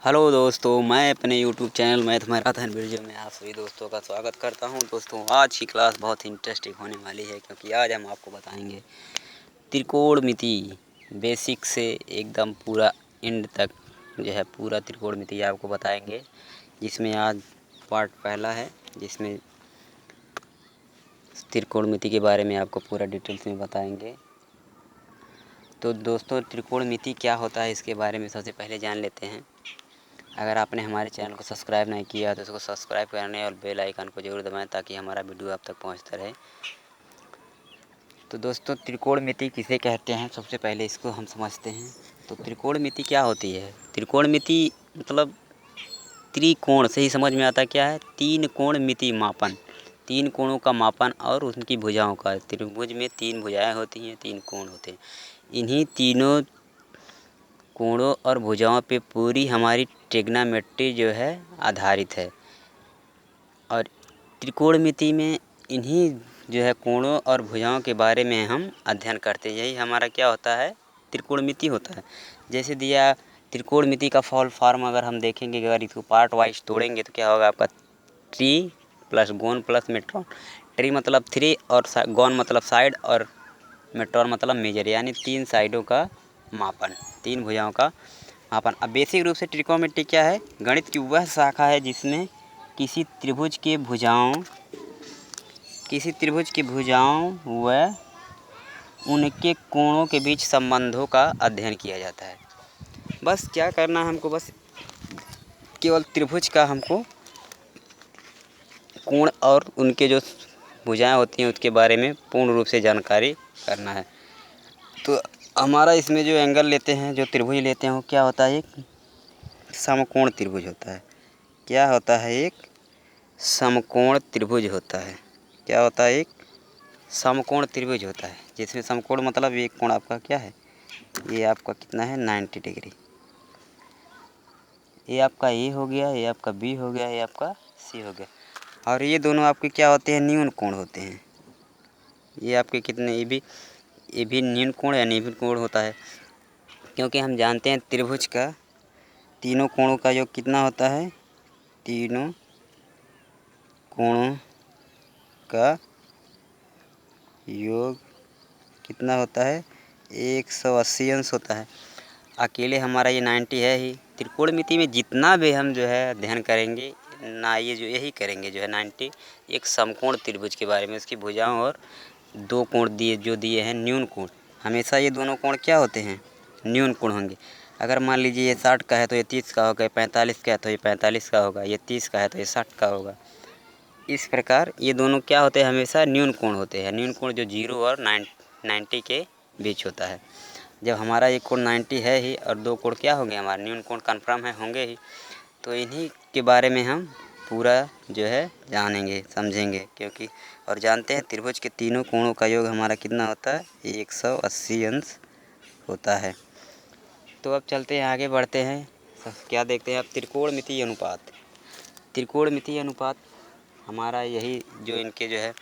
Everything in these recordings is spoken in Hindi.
हेलो दोस्तों, मैं अपने YouTube channel math marathon video में आप सभी दोस्तों का स्वागत करता हूं। दोस्तों, आज की क्लास बहुत ही इंटरेस्टिंग होने वाली है क्योंकि आज हम आपको बताएंगे त्रिकोणमिति बेसिक से एकदम पूरा एंड तक जो है पूरा त्रिकोणमिति आपको बताएंगे, जिसमें आज पार्ट पहला है, जिसमें त्रिकोणमिति के बारे में आपको पूरा डिटेल्स में बताएंगे। तो दोस्तों, त्रिकोणमिति क्या होता है इसके बारे में सबसे पहले जान लेते हैं। अगर आपने हमारे चैनल को सब्सक्राइब नहीं किया तो उसको सब्सक्राइब करने और बेल आइकन को ज़रूर दबाएं ताकि हमारा वीडियो आप तक पहुंचता रहे। तो दोस्तों, त्रिकोणमिति किसे कहते हैं, सबसे पहले इसको हम समझते हैं। तो त्रिकोणमिति क्या होती है? त्रिकोणमिति मतलब त्रिकोण से ही समझ में आता क्या है, तीन कोण मिति मापन, तीन कोणों का मापन और उनकी भुजाओं का। त्रिभुज में तीन भुजाएं होती हैं, तीन कोण होते हैं। इन्हीं तीनों कोणों और भुजाओं पे पूरी हमारी ट्रिग्नोमेट्री जो है आधारित है। और त्रिकोणमिति में इन्हीं जो है कोणों और भुजाओं के बारे में हम अध्ययन करते हैं। यही हमारा क्या होता है, त्रिकोणमिति होता है। जैसे दिया त्रिकोणमिति का फॉल फॉर्म अगर हम देखेंगे, अगर इसको पार्ट वाइज तोड़ेंगे तो क्या होगा आपका, ट्री प्लस गोन प्लस मेट्रॉन। ट्री मतलब थ्री और गोन मतलब साइड और मेट्रॉन मतलब मेजर, यानी तीन साइडों का मापन, तीन भुजाओं का मापन। अब बेसिक रूप से त्रिकोणमिति क्या है, गणित की वह शाखा है जिसमें किसी त्रिभुज की भुजाओं व उनके कोणों के बीच संबंधों का अध्ययन किया जाता है। बस क्या करना है हमको, बस केवल त्रिभुज का हमको कोण और उनके जो भुजाएं होती हैं उसके बारे में पूर्ण रूप से जानकारी करना है। तो हमारा इसमें जो एंगल लेते हैं, जो त्रिभुज लेते हैं, वो क्या होता है, एक समकोण त्रिभुज होता है। क्या होता है, एक समकोण त्रिभुज होता है। क्या होता है, एक समकोण त्रिभुज होता है, जिसमें समकोण मतलब एक कोण आपका क्या है, ये आपका कितना है, 90 डिग्री। ये आपका ए हो गया, ये आपका बी हो गया, ये आपका सी हो गया। और ये दोनों आपके क्या होते हैं, न्यून कोण होते हैं। ये आपके कितने, ये भी न्यून कोण या निविन कोण होता है, क्योंकि हम जानते हैं त्रिभुज का तीनों कोणों का योग कितना होता है, तीनों कोणों का योग कितना होता है, 180 अंश होता है। अकेले हमारा ये 90 है ही। त्रिकोणमिति में जितना भी हम जो है अध्ययन करेंगे ना, ये जो यही करेंगे जो है 90 एक समकोण त्रिभुज के बारे में, उसकी भुजाओं और दो कोण दिए हैं न्यून कोण। हमेशा ये दोनों कोण क्या होते हैं, न्यून कोण होंगे। अगर मान लीजिए ये 60 का है तो ये 30 का होगा, 45 का है तो ये 45 का होगा, ये 30 का है तो ये 60 का होगा। इस प्रकार ये दोनों क्या होते हैं, हमेशा न्यून कोण होते हैं। न्यून कोण जो 0 और 90 के बीच होता है। जब हमारा एक कोण 90 है ही और दो कोण क्या होंगे, हमारे न्यून कोण कन्फर्म है, होंगे ही। तो इन्हीं के बारे में हम पूरा जो है जानेंगे, समझेंगे, क्योंकि और जानते हैं त्रिभुज के तीनों कोणों का योग हमारा कितना होता है, 180 अंश होता है। तो अब चलते हैं, आगे बढ़ते हैं। क्या देखते हैं अब, त्रिकोणमितीय अनुपात। त्रिकोणमितीय अनुपात हमारा यही जो इनके जो है,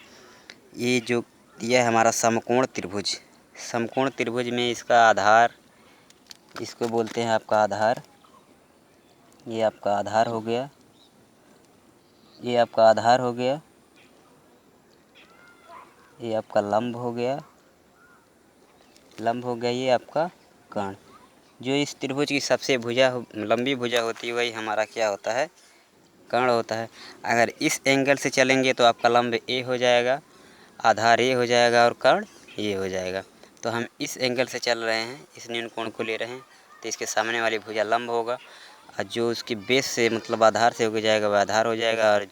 ये जो दिया है हमारा समकोण त्रिभुज। समकोण त्रिभुज में इसका आधार, इसको बोलते हैं आपका आधार। ये आपका आधार हो गया, ये आपका आधार हो गया, ये आपका लंब हो गया, लंब हो गया, ये आपका कर्ण। जो इस त्रिभुज की सबसे लंबी भुजा होती है वही हमारा क्या होता है, कर्ण होता है। अगर इस एंगल से चलेंगे तो आपका लंब ए हो जाएगा, आधार ए हो जाएगा और कर्ण ये हो जाएगा। तो हम इस एंगल से चल रहे हैं, इस न्यून कोण को ले रहे हैं, तो इसके सामने वाली भुजा लंब होगा और जो उसकी बेस से मतलब आधार से हो जाएगा वह आधार हो जाएगा, और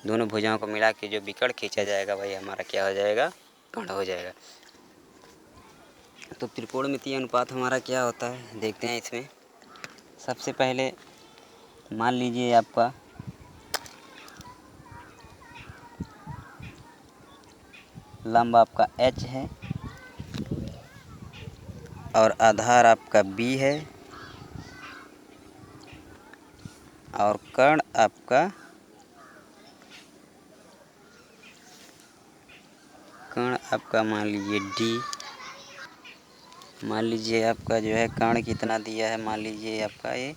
दोनों भुजाओं को मिला के जो विकर्ण खींचा जाएगा वही हमारा क्या हो जाएगा, कर्ण हो जाएगा। तो त्रिकोणमितीय अनुपात हमारा क्या होता है, देखते हैं इसमें। सबसे पहले मान लीजिए आपका लंब आपका h है और आधार आपका b है और कर्ण आपका मान लीजिए d। मान लीजिए आपका जो है कर्ण कितना दिया है, मान लीजिए आपका ये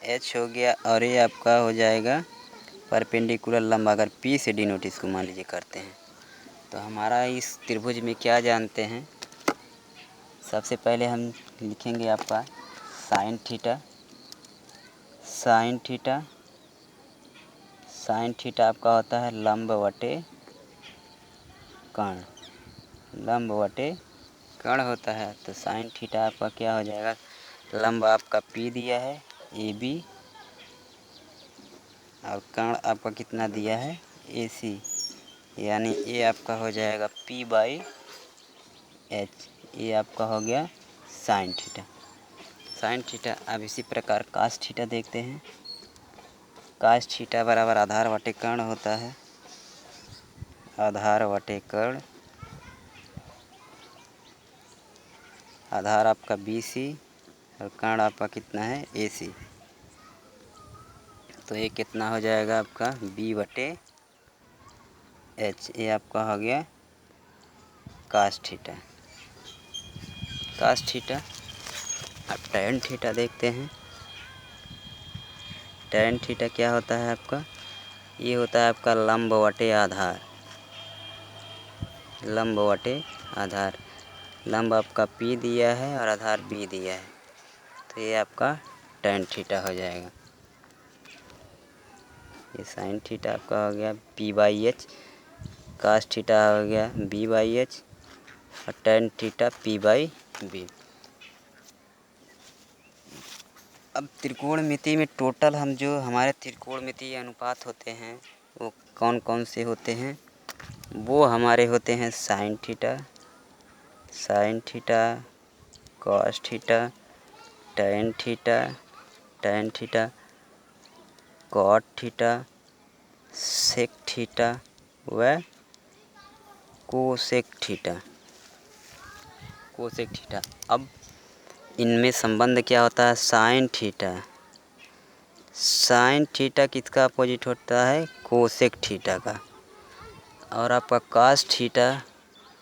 एच हो गया और ये आपका हो जाएगा परपेंडिकुलर लंब, अगर पी से डिनोट इसको मान लीजिए करते हैं। तो हमारा इस त्रिभुज में क्या जानते हैं, सबसे पहले हम लिखेंगे आपका sign theta. Sine theta, sine theta आपका होता है लंब वटे कर्ण, लंब वटे कर्ण होता है। तो साइन थीटा आपका क्या हो जाएगा, लंब आपका पी दिया है ए बी, और कर्ण आपका कितना दिया है ए सी, यानी ये आपका हो जाएगा पी बाई एच। ये आपका हो गया साइन थीटा। Sine theta. अब इसी प्रकार कास थीटा देखते हैं। कास थीटा बराबर आधार वटे कर्ण होता है, आधार वटे कर्ण, आधार आपका बी सी और कर्ण आपका कितना है ए सी। तो ये कितना हो जाएगा आपका बी बटे एच। ये आपका हो गया कास थीटा। Cos theta. अब टैन थीटा देखते हैं। टैन थीटा क्या होता है आपका, ये होता है आपका लंब वटे आधार, लंब वटे आधार। लंब आपका पी दिया है और आधार बी दिया है, तो ये आपका टैन थीटा हो जाएगा। ये साइन थीटा आपका हो गया P by H, cos theta हो गया बी बाई एच और tan theta P by B. अब त्रिकोणमिति में टोटल हम जो हमारे त्रिकोणमितीय अनुपात होते हैं वो कौन कौन से होते हैं, वो हमारे होते हैं sine theta, sine theta, cos theta, tan theta, tan theta, cot theta, sec theta व कोसेक थीटा, कोसेक थीटा। अब इनमें संबंध क्या होता है, साइन थीटा, साइन थीटा किसका अपोजिट होता है, कोसेक थीटा का। और आपका कास थीटा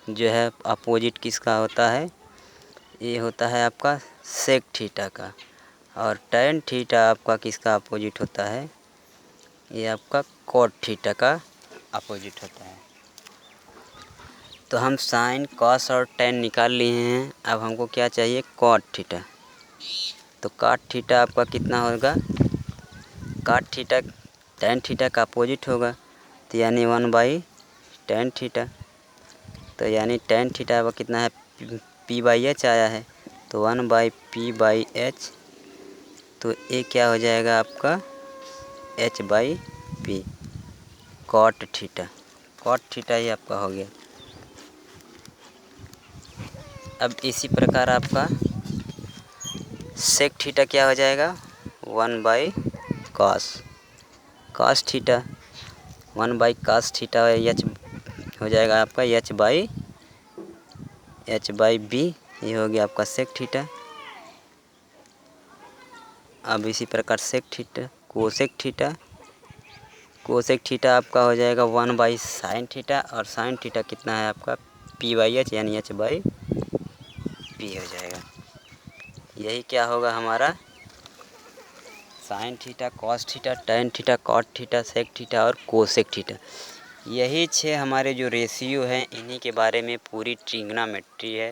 जो है अपोजिट किसका होता है, ये होता है आपका सेक थीटा का। और टैन थीटा आपका किसका अपोजिट होता है, ये आपका कॉट थीटा का अपोजिट होता है। तो हम साइन कॉस और टैन निकाल लिए हैं। अब हमको क्या चाहिए, कॉट थीटा। तो कॉट थीटा आपका कितना होगा, कॉट थीटा टैन थीटा का अपोजिट होगा, तो यानी 1 बाई टैन थीटा। तो यानी टैन थीटा आपका कितना है, पी बाई एच आया है, तो 1 बाई पी बाई एच। तो ये क्या हो जाएगा आपका H by P, cot theta. Cot theta ही आपका हो गया। अब इसी प्रकार आपका सेक थीटा क्या हो जाएगा, 1 by cos, cos theta 1 by cos theta H हो जाएगा आपका एच बाई बी। ये हो गया आपका सेक थीटा। अब इसी प्रकार sec theta, cosec theta, cosec theta आपका हो जाएगा 1 बाई साइन थीटा, और साइन थीटा कितना है आपका पी बाई एच, यानी एच बाई पी हो जाएगा। यही क्या होगा हमारा sine theta, cos theta, tan theta, cot theta, sec theta और कोसेक थीटा। यही 6 हमारे जो रेशियो हैं, इन्हीं के बारे में पूरी ट्रिग्नोमेट्री है।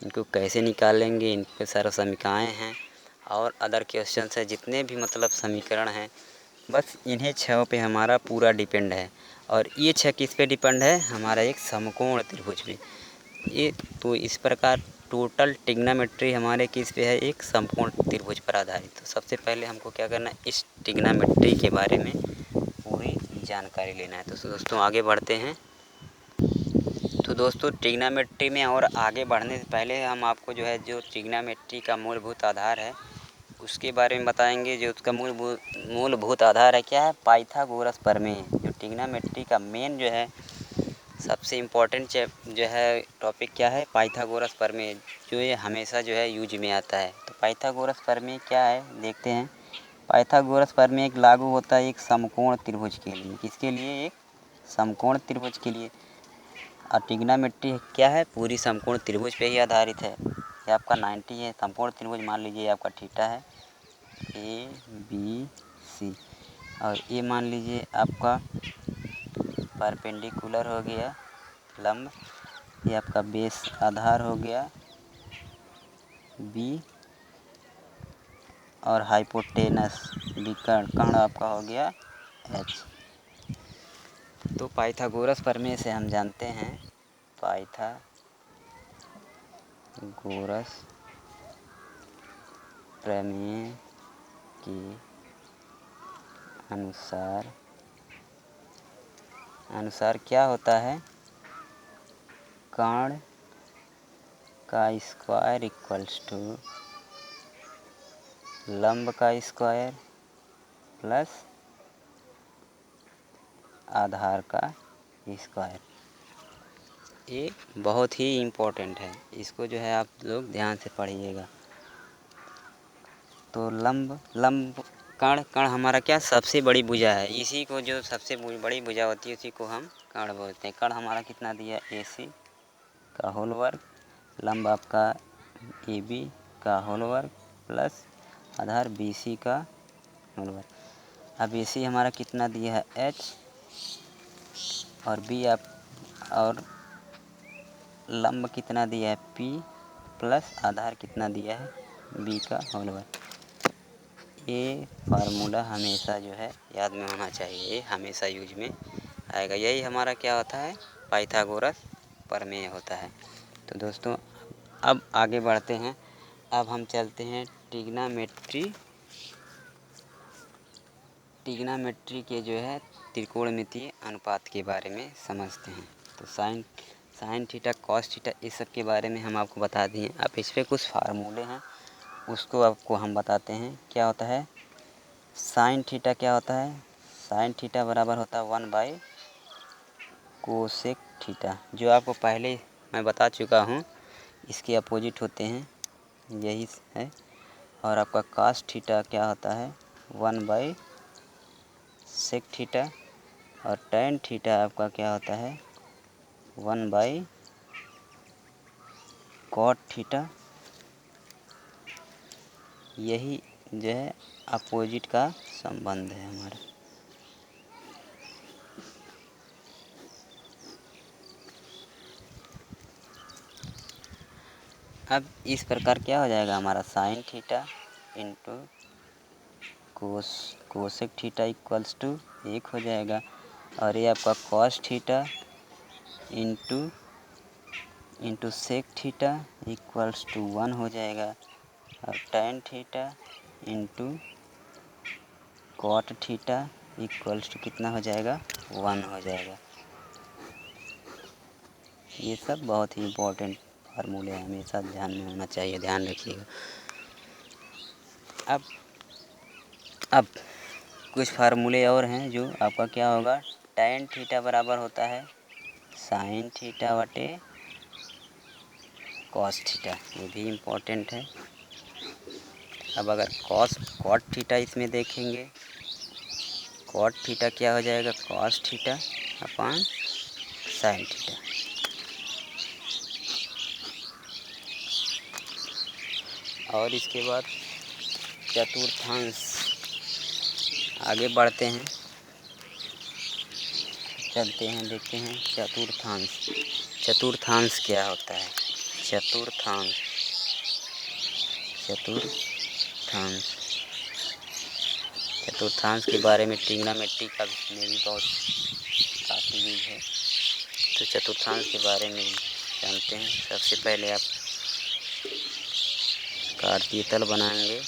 इनको कैसे निकालेंगे, इन पे सारा समीकरण हैं और अदर क्वेश्चन है, जितने भी मतलब समीकरण हैं, बस इन्हीं 6 पे हमारा पूरा डिपेंड है। और ये 6 किस पे डिपेंड है, हमारा एक समकोण त्रिभुज पे। ये तो इस प्रकार टोटल ट्रिग्नोमेट्री हमारे किस पे है, एक समकोण त्रिभुज पर आधारित। तो सबसे पहले हमको क्या करना है, इस ट्रिग्नोमेट्री के बारे में पूरी जानकारी लेना है। तो दोस्तों आगे बढ़ते हैं। तो दोस्तों ट्रिग्नोमेट्री में और आगे बढ़ने से पहले हम आपको जो है जो ट्रिग्नोमेट्री का मूलभूत आधार है उसके बारे में बताएंगे। जो उसका मूलभूत आधार है क्या है, पाइथागोरस प्रमेय। जो ट्रिग्नोमेट्री का मेन जो है सबसे इम्पोर्टेंट जो है टॉपिक क्या है, पाइथागोरस प्रमेय, जो ये हमेशा जो है यूज में आता है। तो पाइथागोरस प्रमेय क्या है देखते हैं। पाइथागोरस प्रमेय एक लागू होता है एक समकोण त्रिभुज के लिए। किसके लिए, एक समकोण त्रिभुज के लिए। और ट्रिग्नोमेट्री क्या है, पूरी समकोण त्रिभुज पे ही आधारित है। ये आपका 90 है, समकोण त्रिभुज मान लीजिए आपका थीटा है। ABC। और ये मान लीजिए आपका परपेंडिकुलर हो गया लंब, ये आपका बेस आधार हो गया B, और हाइपोटेनस विकर्ण आपका हो गया H। तो पाइथागोरस प्रमेय से हम जानते हैं, पाइथागोरस प्रमेय के अनुसार क्या होता है, कर्ण का स्क्वायर इक्वल्स टू लंब का स्क्वायर प्लस आधार का स्क्वायर। ये बहुत ही इम्पोर्टेंट है, इसको जो है आप लोग ध्यान से पढ़िएगा। तो लंब कर्ण हमारा क्या सबसे बड़ी भुजा है, इसी को जो सबसे बड़ी भुजा होती है उसी को हम कर्ण बोलते हैं। कर्ण हमारा कितना दिया AC का होल वर्ग, लंब आपका AB का होल वर्ग प्लस आधार BC का होल वर्ग। अब AC हमारा कितना दिया है H, और B और लंब कितना दिया है P प्लस आधार कितना दिया है B का होल वर्ग। ये फार्मूला हमेशा जो है याद में होना चाहिए, ये हमेशा यूज में आएगा। यही हमारा क्या होता है, पाइथागोरस प्रमेय होता है। तो दोस्तों अब आगे बढ़ते हैं, अब हम चलते हैं ट्रिग्नोमेट्री के जो है त्रिकोणमितीय अनुपात के बारे में समझते हैं। तो साइन थीटा कॉस थीटा इस सब के बारे में हम आपको बता दिए। अब इस पर कुछ फार्मूले हैं, उसको आपको हम बताते हैं। क्या होता है साइन थीटा, क्या होता है साइन थीटा बराबर होता है 1 कोसेक थीटा, जो आपको पहले मैं बता चुका हूँ, इसके अपोजिट होते हैं, यही है। और आपका कॉस थीटा क्या होता है 1/सेक थीटा, और टैन थीटा आपका क्या होता है 1/कॉट थीटा। यही जो है अपोजिट का संबंध है हमारा। अब इस प्रकार क्या हो जाएगा हमारा sine theta into cosec theta equals to 1 हो जाएगा, और ये आपका cos theta into sec theta equals to 1 हो जाएगा, और tan theta into cot theta equals to कितना हो जाएगा 1 हो जाएगा। ये सब बहुत ही इम्पोर्टेंट फार्मूले हमेशा ध्यान में होना चाहिए, ध्यान रखिएगा। अब कुछ फार्मूले और हैं जो आपका क्या होगा, टैन थीटा बराबर होता है साइन थीटा बटे कॉस थीटा, ये भी इम्पोर्टेंट है। अब अगर कॉट थीटा इसमें देखेंगे, कॉट थीटा क्या हो जाएगा cos theta upon sine theta. और इसके बाद चतुर्थांश, आगे बढ़ते हैं, चलते हैं, देखते हैं चतुर्थांश क्या होता है। चतुर्थांश के बारे में ट्रिग्नोमेट्री का में भी बहुत काफ़ी यूज है। तो चतुर्थांश के बारे में जानते हैं। सबसे पहले आप कार्तीय तल बनाएंगे,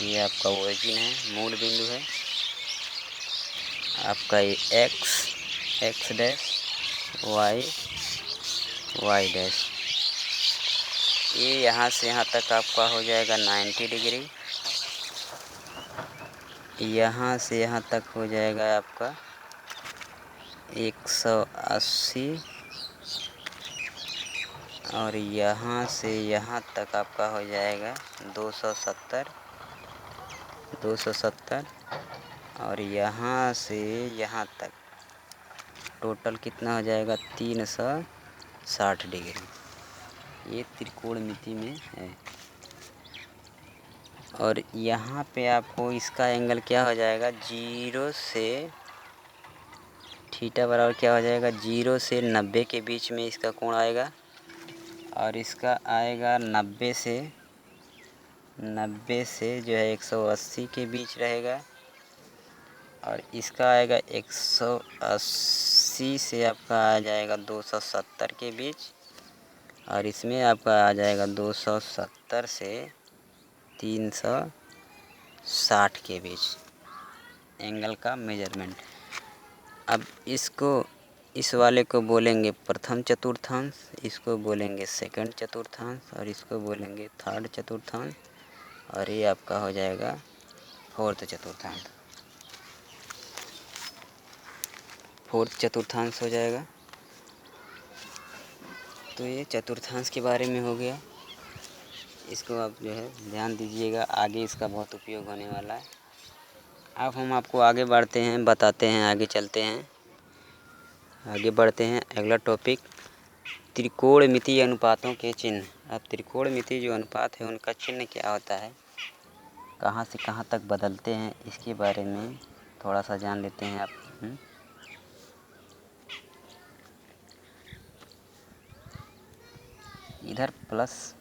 ये आपका ओरिजिन है, मूल बिंदु है आपका, ये एक्स डैश वाई डैश, ये यहाँ से यहाँ तक आपका हो जाएगा 90 डिग्री, यहाँ से यहाँ तक हो जाएगा आपका 180, और यहाँ से यहाँ तक आपका हो जाएगा 270, और यहाँ से यहाँ तक टोटल कितना हो जाएगा 360 डिग्री। ये त्रिकोणमिति में है। और यहाँ पे आपको इसका एंगल क्या हो जाएगा, 0 से थीटा बराबर क्या हो जाएगा, 0 से 90 के बीच में इसका कोण आएगा। और इसका आएगा 90 से जो है 180 के बीच रहेगा। और इसका आएगा 180 से आपका आ जाएगा 270 के बीच। और इसमें आपका आ जाएगा 270 से 360 के बीच एंगल का मेजरमेंट। अब इस वाले को बोलेंगे प्रथम चतुर्थांश, इसको बोलेंगे सेकंड चतुर्थांश, और इसको बोलेंगे थर्ड चतुर्थांश, और ये आपका हो जाएगा फोर्थ चतुर्थांश हो जाएगा। तो ये चतुर्थांश के बारे में हो गया। इसको आप जो है ध्यान दीजिएगा, आगे इसका बहुत उपयोग होने वाला है। अब हम आपको आगे बढ़ते हैं, बताते हैं, आगे चलते हैं, आगे बढ़ते हैं। अगला टॉपिक त्रिकोणमिति अनुपातों के चिन्ह। अब त्रिकोणमिति जो अनुपात है उनका चिन्ह क्या होता है, कहाँ से कहाँ तक बदलते हैं, इसके बारे में थोड़ा सा जान लेते हैं आप। इधर प्लस,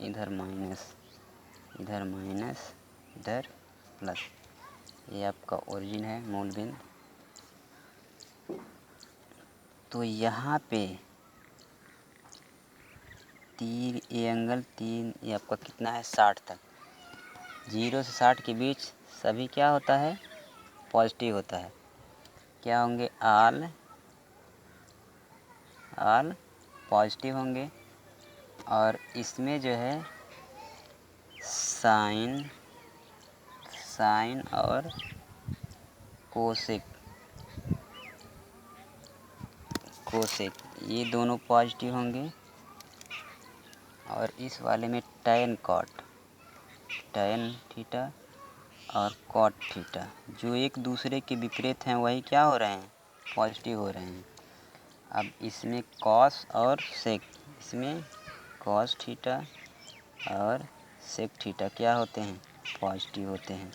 इधर माइनस, इधर माइनस, इधर प्लस, ये आपका ओरिजिन है, मूल बिंदु। तो यहाँ पे तीन, ये एंगल 3, ये आपका कितना है 60 तक, 0 से 60 के बीच सभी क्या होता है, पॉजिटिव होता है। क्या होंगे, ऑल पॉजिटिव होंगे। और इसमें जो है साइन और कोसेक ये दोनों पॉजिटिव होंगे। और इस वाले में टैन थीटा और कॉट थीटा जो एक दूसरे के विपरीत हैं, वही क्या हो रहे हैं, पॉजिटिव हो रहे हैं। अब इसमें कॉस और सेक, इसमें कॉस थीटा और सेक थीटा क्या होते हैं, पॉजिटिव होते हैं।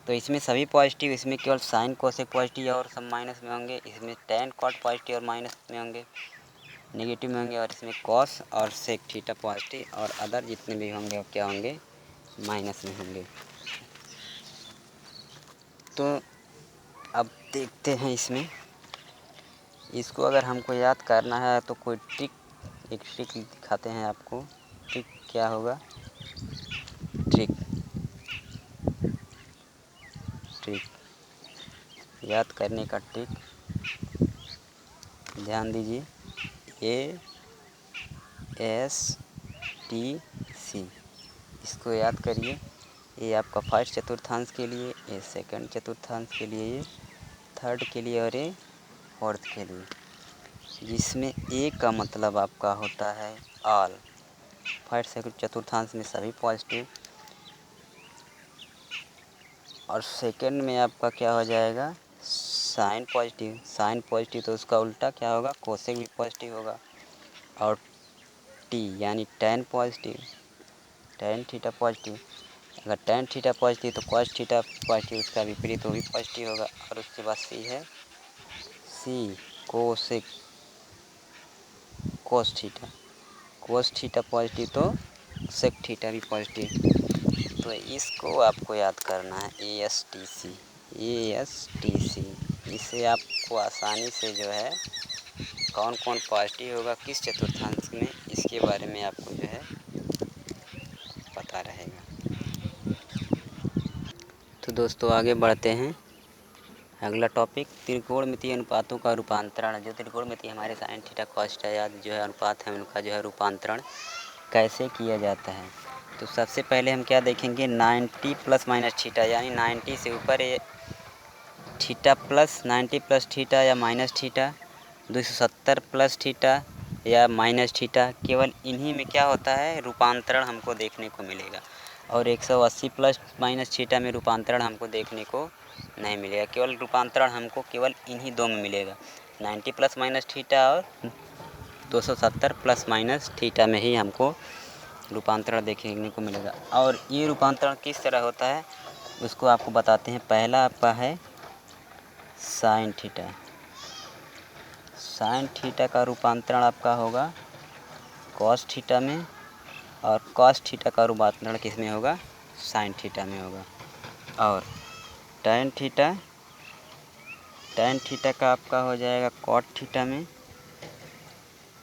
तो इसमें सभी पॉजिटिव, इसमें केवल साइन कोसेक पॉजिटिव और सब माइनस में होंगे। इसमें टैन कॉट पॉजिटिव और माइनस में होंगे, नेगेटिव में होंगे। और इसमें कॉस और सेक थीटा पॉजिटिव, और अदर जितने भी होंगे वो क्या होंगे, माइनस में होंगे। तो अब देखते हैं इसमें, इसको अगर हमको याद करना है तो कोई एक ट्रिक दिखाते हैं आपको। ट्रिक क्या होगा, ट्रिक याद करने का ट्रिक, ध्यान दीजिए। ASTC, इसको याद करिए। ये आपका फर्स्ट चतुर्थांश के लिए, ये सेकंड चतुर्थांश के लिए, ये थर्ड के लिए, और ये फोर्थ के लिए। जिसमें ए का मतलब आपका होता है ऑल, फर्स्ट सेकंड चतुर्थांश में सभी पॉजिटिव। और सेकंड में आपका क्या हो जाएगा, साइन पॉजिटिव, तो उसका उल्टा क्या होगा, कोसेक भी पॉजिटिव होगा। और टी यानी टैन थीटा पॉजिटिव। अगर टैन थीटा पॉजिटिव तो कॉस थीटा पॉजिटिव, उसका विपरीत वो भी पॉजिटिव होगा। और उसके बाद सी है, सी कोसेक कोस थीटा पॉजिटिव तो सेक थीटा भी पॉजिटिव। तो इसको आपको याद करना है, ASTC। इससे आपको आसानी से जो है कौन कौन पॉजिटिव होगा किस चतुर्थांश में, इसके बारे में आपको जो है पता रहेगा। तो दोस्तों आगे बढ़ते हैं। अगला टॉपिक त्रिकोणमितीय अनुपातों का रूपांतरण। जो त्रिकोणमितीय हमारे साइन थीटा कॉस थीटा जो है अनुपात है, उनका जो है रूपांतरण कैसे किया जाता है। तो सबसे पहले हम क्या देखेंगे, 90 प्लस माइनस थीटा, यानी 90 से ऊपर ये थीटा प्लस 90 प्लस थीटा या माइनस थीटा, 270 प्लस थीटा या माइनस थीटा, केवल इन्हीं में क्या होता है, रूपांतरण हमको देखने को मिलेगा। और 180 प्लस माइनस थीटा में रूपांतरण हमको देखने को नहीं मिलेगा। केवल रूपांतरण हमको केवल इन्हीं दो में मिलेगा, 90 प्लस माइनस थीटा और 270 प्लस माइनस थीटा में ही हमको रूपांतरण देखने को मिलेगा। और ये रूपांतरण किस तरह होता है उसको आपको बताते हैं। पहला आपका है साइन थीटा। साइन थीटा का रूपांतरण आपका होगा कॉस थीटा में, और कॉस थीटा का रूपांतरण किस में होगा? साइन थीटा में होगा। और टैन थीटा, टैन थीटा का आपका हो जाएगा कॉट थीटा में,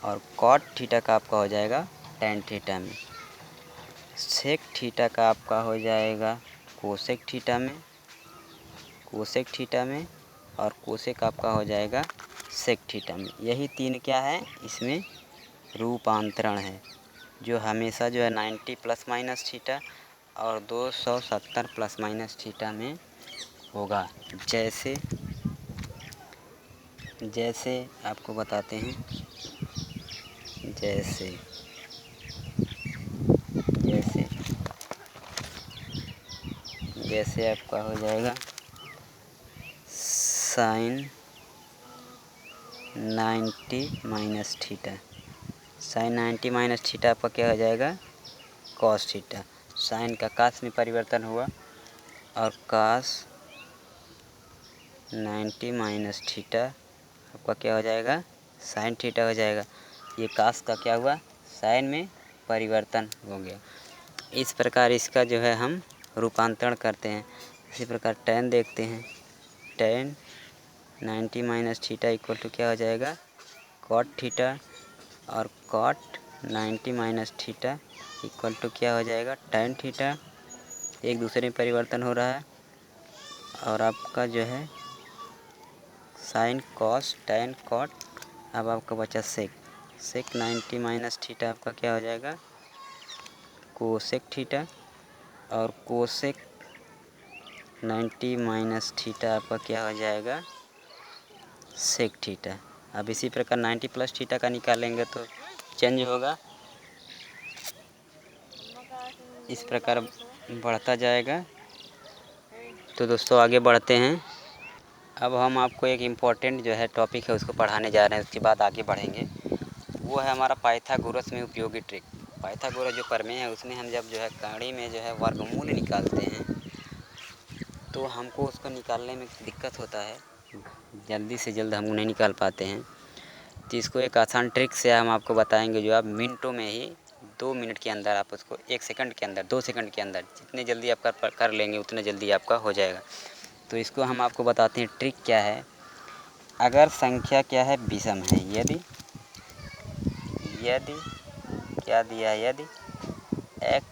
और कॉट थीटा का आपका हो जाएगा टैन थीटा में। सेक थीटा का आपका हो जाएगा कोसेक थीटा में, कोसेक थीटा में, और कोसेक आपका हो जाएगा सेक थीटा में। यही तीन क्या है इसमें रूपांतरण है, जो हमेशा जो है 90 प्लस माइनस थीटा और 270 प्लस माइनस थीटा में होगा। जैसे जैसे आपको बताते हैं, जैसे जैसे जैसे आपका हो जाएगा sine 90 minus theta. Sine 90 minus theta आपका क्या हो जाएगा? Cos theta. साइन का कास में परिवर्तन हुआ, और कास 90 माइनस थीटा आपका क्या हो जाएगा? साइन थीटा हो जाएगा। ये कास का क्या हुआ? साइन में परिवर्तन हो गया। इस प्रकार इसका जो है हम रूपांतरण करते हैं। इसी प्रकार टैन देखते हैं। Tan 90 minus theta equal to क्या हो जाएगा? कॉट थीटा, और cot 90 minus theta equal to क्या हो जाएगा? Tan theta. एक दूसरे में परिवर्तन हो रहा है। और आपका जो है साइन कॉस टैन कॉट। अब आपका बचा सेक। सेक 90 माइनस थीटा आपका क्या हो जाएगा? कोसेक थीटा, और कोसेक 90 माइनस थीटा आपका क्या हो जाएगा? Sec theta. अब इसी प्रकार 90 प्लस थीटा का निकालेंगे तो चेंज होगा, इस प्रकार बढ़ता जाएगा। तो दोस्तों आगे बढ़ते हैं। अब हम आपको एक इम्पॉर्टेंट जो है टॉपिक है उसको पढ़ाने जा रहे हैं, उसके बाद आगे बढ़ेंगे। वो है हमारा पाइथागोरस में उपयोगी ट्रिक। पाइथागोरस जो प्रमेय है उसमें हम जब जो है कड़ी में जो है वर्गमूल निकालते हैं तो हमको उसको निकालने में दिक्कत होता है, जल्दी से जल्द हम नहीं निकाल पाते हैं। तो इसको एक आसान ट्रिक से हम आपको बताएंगे, जो आप मिनटों में ही 2 मिनट के अंदर आप उसको 1 सेकंड के अंदर 2 सेकंड के अंदर जितने जल्दी आप कर लेंगे उतने जल्दी आपका हो जाएगा। तो इसको हम आपको बताते हैं ट्रिक क्या है। अगर संख्या क्या है विषम है, यदि यदि क्या दिया है, यदि x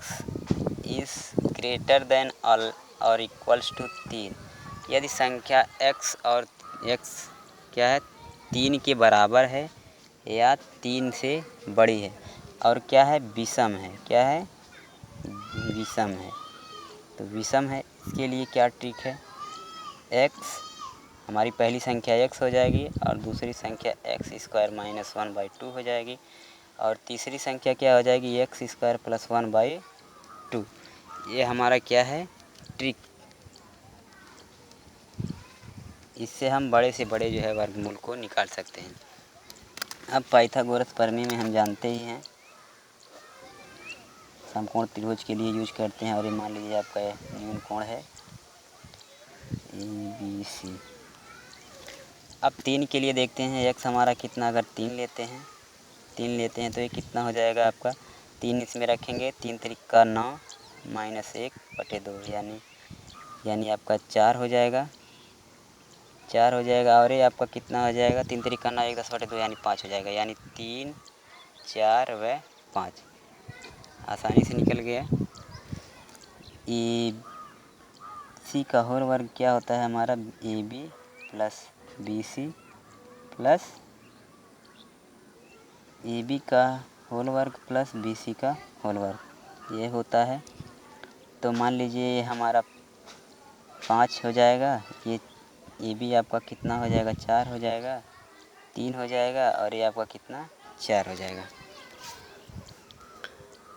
इज़ ग्रेटर देन और इक्वल्स टू 3, यदि संख्या x और x क्या है 3 के बराबर है या 3 से बड़ी है, और क्या है विषम है, क्या है विषम है। तो विषम है, इसके लिए क्या ट्रिक है? x हमारी पहली संख्या x हो जाएगी, और दूसरी संख्या x स्क्वायर माइनस 1/2 हो जाएगी, और तीसरी संख्या क्या हो जाएगी? x square plus 1/2। ये हमारा क्या है ट्रिक। इससे हम बड़े से बड़े जो है वर्गमूल को निकाल सकते हैं। अब पाइथागोरस प्रमेय में हम जानते ही हैं, समकोण त्रिभुज के लिए यूज करते हैं। और ये मान लीजिए आपका न्यून कोण है ABC। अब 3 के लिए देखते हैं, x हमारा कितना, अगर 3 लेते हैं तो ये कितना हो जाएगा आपका? 3 इसमें रखेंगे, 3 त्रिका 9 माइनस 1/2 यानी आपका 4 हो जाएगा, 4 हो जाएगा। और ये आपका कितना हो जाएगा? 3 त्रिका 9 1 10/2 यानी 5 हो जाएगा, यानी 3 4 व 5 आसानी से निकल गया। AC का होल वर्ग क्या होता है हमारा? AB plus BC plus AB का होल वर्ग प्लस BC का होल वर्ग, ये होता है। तो मान लीजिए ये हमारा 5 हो जाएगा, ये AB आपका कितना हो जाएगा? 4 हो जाएगा, 3 हो जाएगा, और ये आपका कितना? 4 हो जाएगा।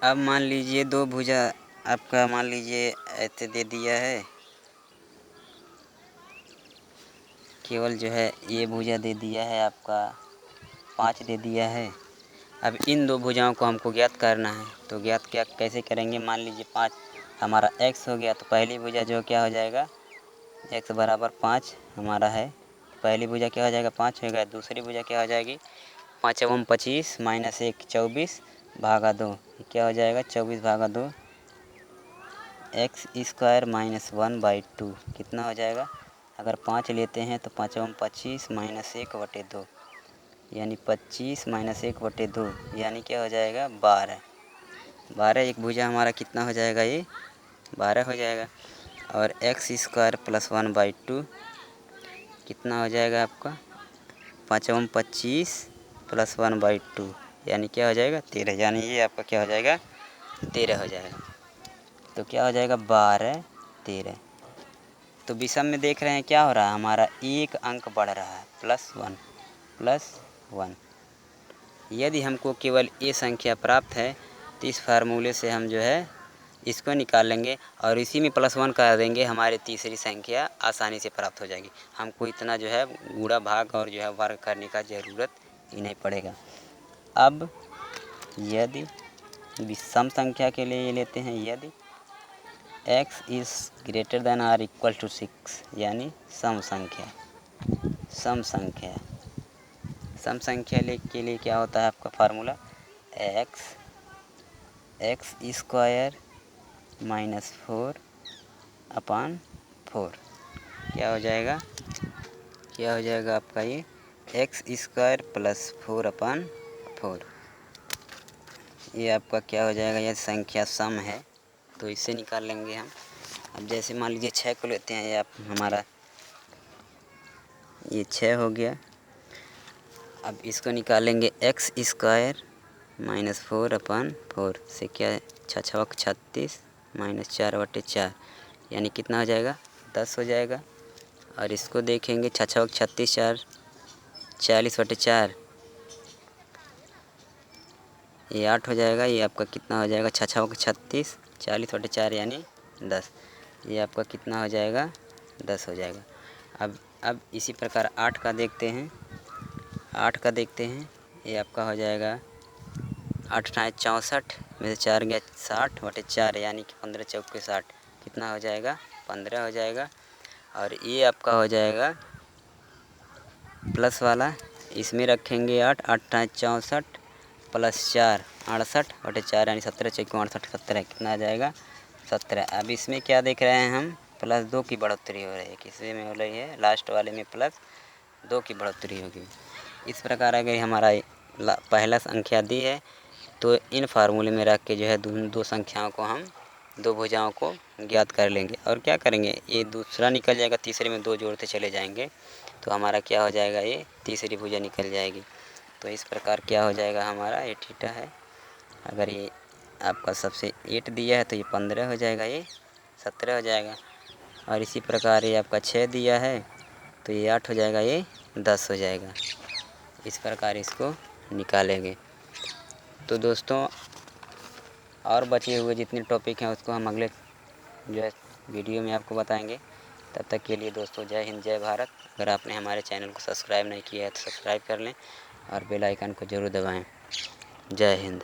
अब मान लीजिए दो भुजा आपका मान लीजिए ऐसे दे दिया है, केवल जो है ये भुजा दे दिया है आपका 5 दे दिया है, अब इन दो भुजाओं को हमको ज्ञात करना है, तो ज्ञात क्या कैसे करेंगे। मान लीजिए 5 हमारा x हो गया, तो पहली भुजा जो क्या हो जाएगा, x बराबर 5 हमारा है, पहली भुजा क्या हो जाएगा 5 होगा। दूसरी भुजा क्या हो जाएगी 5 एवं 25 माइनस 1 24 भागा 2, क्या हो जाएगा 24 भागा 2 एक्स स्क्वायर माइनस 1/2 कितना हो जाएगा। अगर 5 लेते हैं तो 5 एवं 25 माइनस 1/2 यानी 25 माइनस 1/2 यानी क्या हो जाएगा 12। 12 एक भुजा हमारा कितना हो जाएगा, ये 12 हो जाएगा। और एक्स स्क्वायर प्लस 1/2 कितना हो जाएगा आपका 5 एवं 25 प्लस 1/2 यानी क्या हो जाएगा 13, यानी ये आपका क्या हो जाएगा 13 हो जाएगा। तो क्या हो जाएगा 12 13। तो विषम में देख रहे हैं क्या हो रहा है, हमारा एक अंक बढ़ रहा है +1। यदि हमको केवल ये संख्या प्राप्त है तो इस फार्मूले से हम जो है इसको निकाल लेंगे और इसी में +1 कर देंगे, हमारी तीसरी संख्या आसानी से प्राप्त हो जाएगी। हमको इतना जो है गुणा भाग और जो है वर्ग करने का ज़रूरत ही नहीं पड़ेगा। अब यदि विषम संख्या के लिए ये लेते हैं, यदि x is greater than or equal to 6 यानी सम संख्या के लिए क्या होता है आपका फार्मूला एक्स स्क्वायर माइनस 4/4 क्या हो जाएगा आपका ये एक्स स्क्वायर प्लस 4/4 ये आपका क्या हो जाएगा, यह संख्या सम है तो इससे निकाल लेंगे हम। अब जैसे मान लीजिए 6 को लेते हैं, ये आप हमारा ये 6 हो गया। अब इसको निकालेंगे एक्स स्क्वायर माइनस 4/4 से क्या 6 36 माइनस 4/4 यानी कितना हो जाएगा 10 हो जाएगा। और इसको देखेंगे 6 36 4 40/4 ये 8 हो जाएगा। ये आपका कितना हो जाएगा 6 36 40/4 यानी 10, ये आपका कितना हो जाएगा 10 हो जाएगा। अब इसी प्रकार 8 का देखते हैं, ये आपका हो जाएगा 8 × 64 में से 4 गया 60/4 यानी कि 15 चौके 60 कितना हो जाएगा 15 हो जाएगा। और ये आपका हो जाएगा प्लस वाला, इसमें रखेंगे 8 × 64 प्लस 4 68/4 यानी 17 चौके 68 17 कितना आ जाएगा 17। अब इसमें क्या देख रहे हैं हम +2 की बढ़ोतरी हो रही है, किसी में हो रही है लास्ट वाले में +2 की बढ़ोतरी होगी। इस प्रकार अगर हमारा पहला संख्या दी है तो इन फार्मूले में रख के जो है दो संख्याओं को हम दो भुजाओं को ज्ञात कर लेंगे। और क्या करेंगे ये दूसरा निकल जाएगा, तीसरे में 2 जोड़ते चले जाएंगे तो हमारा क्या हो जाएगा ये तीसरी भुजा निकल जाएगी। तो इस प्रकार क्या हो जाएगा हमारा ये थीटा है। अगर ये आपका सबसे 8 दिया है तो ये 15 हो जाएगा, ये 17 हो जाएगा। और इसी प्रकार ये आपका 6 दिया है तो ये 8 हो जाएगा, ये 10 हो जाएगा। इस प्रकार इसको निकालेंगे। तो दोस्तों और बचे हुए जितने टॉपिक हैं उसको हम अगले जो है वीडियो में आपको बताएंगे। तब तक के लिए दोस्तों जय हिंद जय भारत। अगर आपने हमारे चैनल को सब्सक्राइब नहीं किया है तो सब्सक्राइब कर लें और बेल आइकन को ज़रूर दबाएं। जय हिंद।